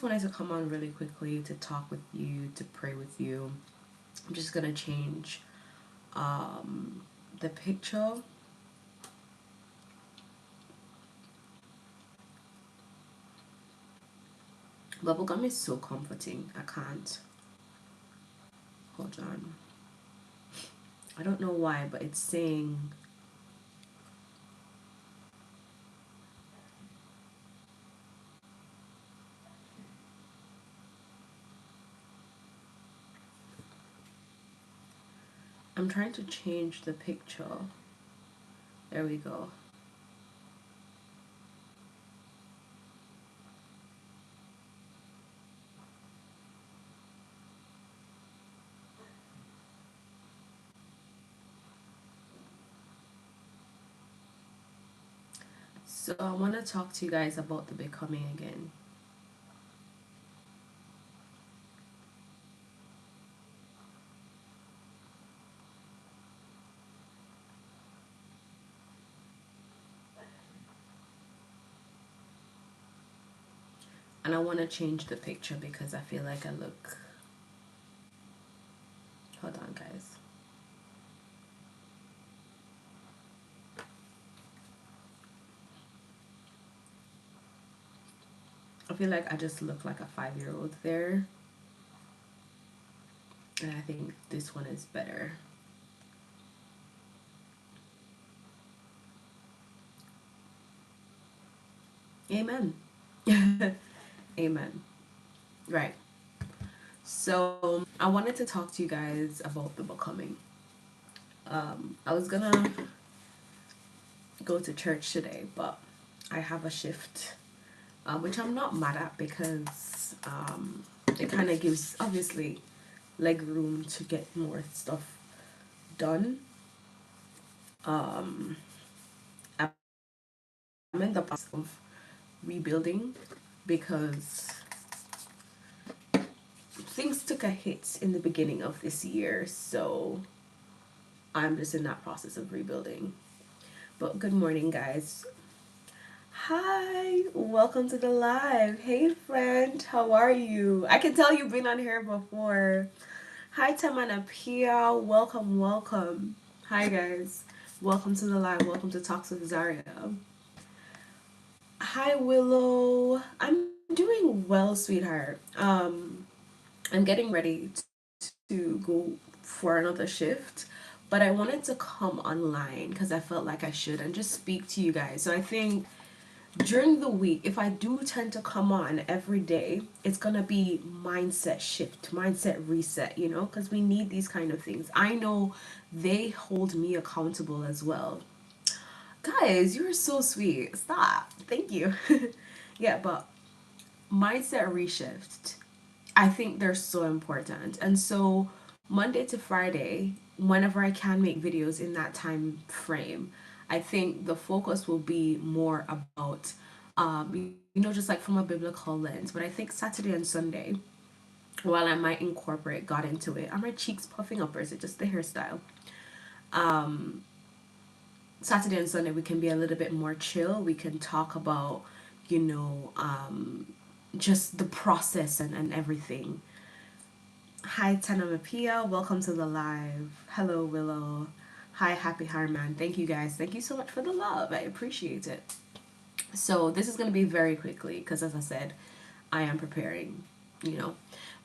wanted to come on really quickly to talk with you, to pray with you. I'm just gonna change the picture. Bubblegum is so comforting. I can't. Hold on. I don't know why, but it's saying. I'm trying to change the picture. There we go. So I want to talk to you guys about the becoming again. And I want to change the picture because I feel like I look. Hold on, guys. I feel like I just look like a 5-year-old there. And I think this one is better. Amen. Amen. Right. So I wanted to talk to you guys about the becoming. I was gonna go to church today, but I have a shift, which I'm not mad at because it kind of gives obviously leg room to get more stuff done. Um, I'm in the process of rebuilding because things took a hit in the beginning of this year, so I'm just in that process of rebuilding. But good morning, guys. Hi, welcome to the live. Hey, friend, how are you? I can tell you've been on here before. Hi, Tamana Pia. Welcome, welcome. Hi, guys. Welcome to the live. Welcome to Talks with Zharia. Hi, Willow. I'm doing well, sweetheart. I'm getting ready to go for another shift, but I wanted to come online because I felt like I should and just speak to you guys. So I think during the week, if I do tend to come on every day, it's gonna be mindset shift, mindset reset, because we need these kind of things. I know they hold me accountable as well. Guys, you're so sweet. Stop. Thank you. Yeah, but mindset reshift, I think they're so important. And so Monday to Friday, whenever I can make videos in that time frame, I think the focus will be more about just like from a biblical lens. But I think Saturday and Sunday, while I might incorporate God into it, are my cheeks puffing up or is it just the hairstyle? Um, Saturday and Sunday we can be a little bit more chill. We can talk about, you know, um, just the process and everything. Hi, Tanamapia. Welcome to the live. Hello, Willow. Hi, Happy Harman. Thank you guys. Thank you so much for the love. I appreciate it. So, this is going to be very quickly because, as I said, I am preparing, you know.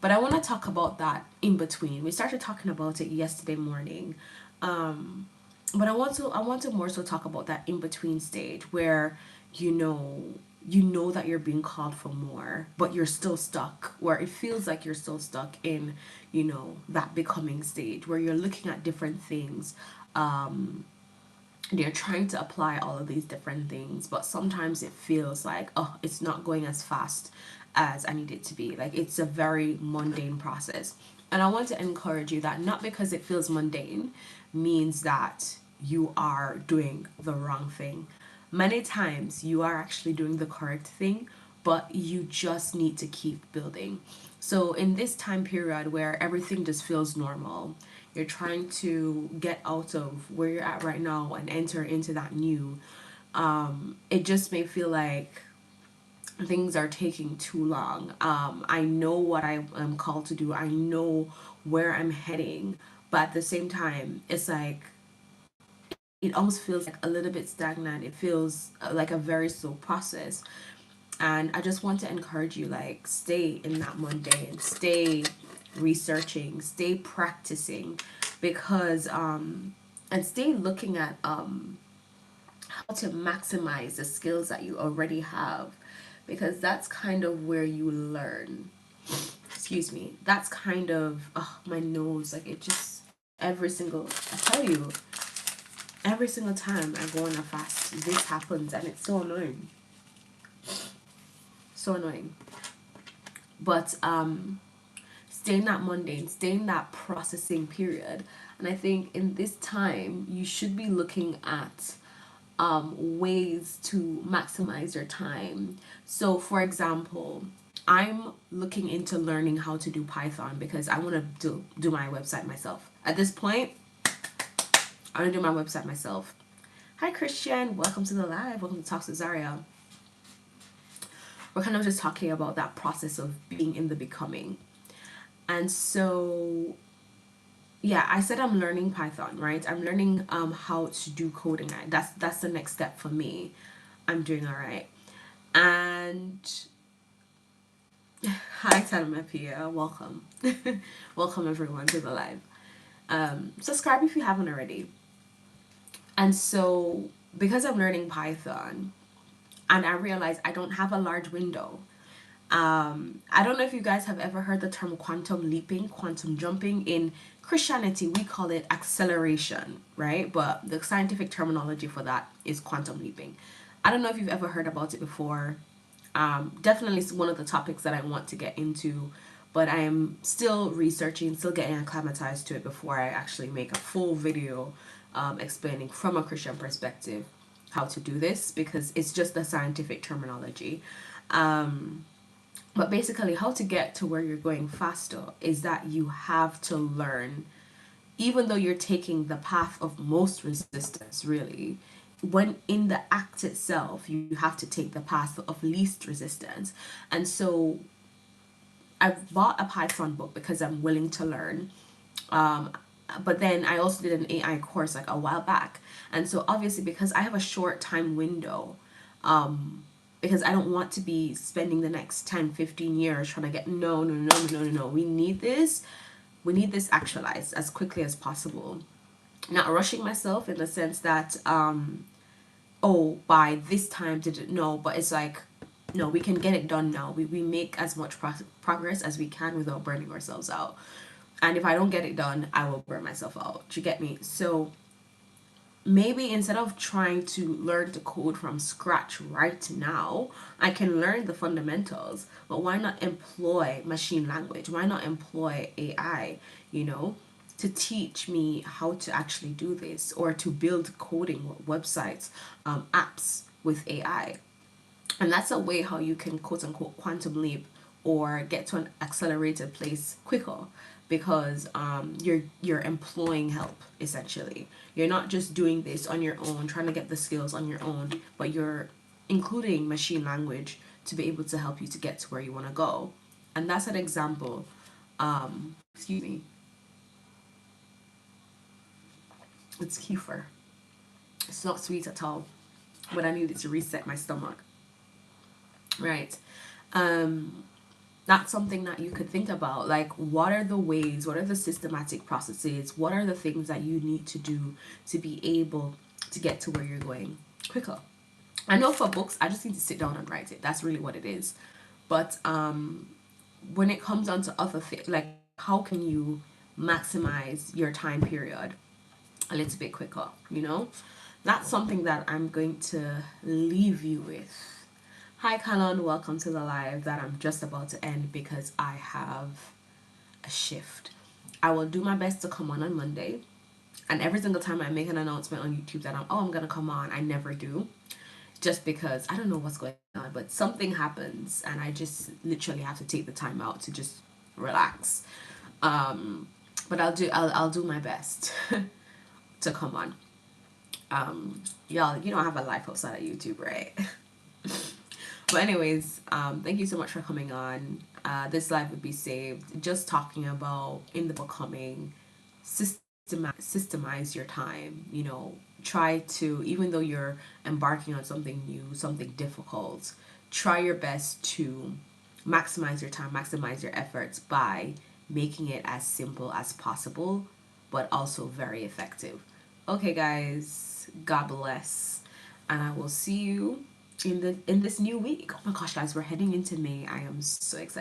But I want to talk about that in between. We started talking about it yesterday morning. Um, but I want to more so talk about that in between stage where you know you know that you're being called for more but you're still stuck, where it feels like you're still stuck in that becoming stage where you're looking at different things. They're trying to apply all of these different things, but sometimes it feels like, oh, it's not going as fast as I need it to be. Like, it's a very mundane process. And I want to encourage you that not because it feels mundane means that you are doing the wrong thing. Many times you are actually doing the correct thing, but you just need to keep building. So, in this time period where everything just feels normal, you're trying to get out of where you're at right now and enter into that new. It just may feel like things are taking too long. I know what I am called to do. I know where I'm heading, but at the same time, it's like it almost feels like a little bit stagnant. It feels like a very slow process. And I just want to encourage you, like, stay in that mundane, stay researching, stay practicing, because and stay looking at how to maximize the skills that you already have, because that's kind of where you learn. Excuse me. That's kind of, oh, my nose, like, it just, every single, I tell you, every single time I go on a fast, this happens, and it's so annoying. So annoying. But stay in that mundane, stay in that processing period. And I think in this time, you should be looking at ways to maximize your time. So, for example, I'm looking into learning how to do Python because I want to do my website myself. At this point, I want to do my website myself. Hi, Christian. Welcome to the live. Welcome to Talks with Zharia. We're kind of just talking about that process of being in the becoming. And so, yeah, I said I'm learning Python, right? I'm learning how to do coding. That's the next step for me. I'm doing all right. And hi, Talamapia. Welcome. Welcome, everyone, to the live. Subscribe if you haven't already. And so, because I'm learning Python, and I realize I don't have a large window. I don't know if you guys have ever heard the term quantum leaping, quantum jumping. In Christianity, we call it acceleration, right? But the scientific terminology for that is quantum leaping. I don't know if you've ever heard about it before. Definitely it's one of the topics that I want to get into, but I am still researching, still getting acclimatized to it before I actually make a full video explaining from a Christian perspective how to do this, because it's just the scientific terminology. But basically, how to get to where you're going faster is that you have to learn, even though you're taking the path of most resistance, really. When in the act itself, you have to take the path of least resistance. And so I've bought a Python book because I'm willing to learn. Um, but then I also did an AI course like a while back. And so obviously, because I have a short time window, because I don't want to be spending the next 10, 15 years trying to get, no. We need this actualized as quickly as possible. Not rushing myself in the sense that, oh, by this time, did it? No, but it's like, no, we can get it done now. We make as much progress as we can without burning ourselves out. And if I don't get it done, I will burn myself out. Do you get me? So maybe instead of trying to learn to code from scratch right now, I can learn the fundamentals. But why not employ machine language? Why not employ AI, you know, to teach me how to actually do this, or to build coding websites, apps with AI? And that's a way how you can quote unquote quantum leap or get to an accelerated place quicker, because you're employing help. Essentially, you're not just doing this on your own, trying to get the skills on your own, but you're including machine language to be able to help you to get to where you want to go. And that's an example. Excuse me, it's kefir. It's not sweet at all, but I needed to reset my stomach, right? um that's something that you could think about. Like, what are the ways, what are the systematic processes, what are the things that you need to do to be able to get to where you're going quicker? I know for books, I just need to sit down and write it. That's really what it is. But when it comes down to other things, like, how can you maximize your time period a little bit quicker, you know? That's something that I'm going to leave you with. Hi, Calon. Welcome to the live that I'm just about to end because I have a shift. I will do my best to come on Monday. And every single time I make an announcement on YouTube that I'm going to come on, I never do. Just because I don't know what's going on, but something happens and I just literally have to take the time out to just relax. But I'll do my best to come on. Y'all, you don't have a life outside of YouTube, right? But anyways, thank you so much for coming on. This life would be saved. Just talking about in the becoming, systemize your time. Try to, even though you're embarking on something new, something difficult, try your best to maximize your time, maximize your efforts by making it as simple as possible, but also very effective. Okay, guys, God bless, and I will see you in this new week. Oh my gosh, guys, we're heading into May. I am so excited.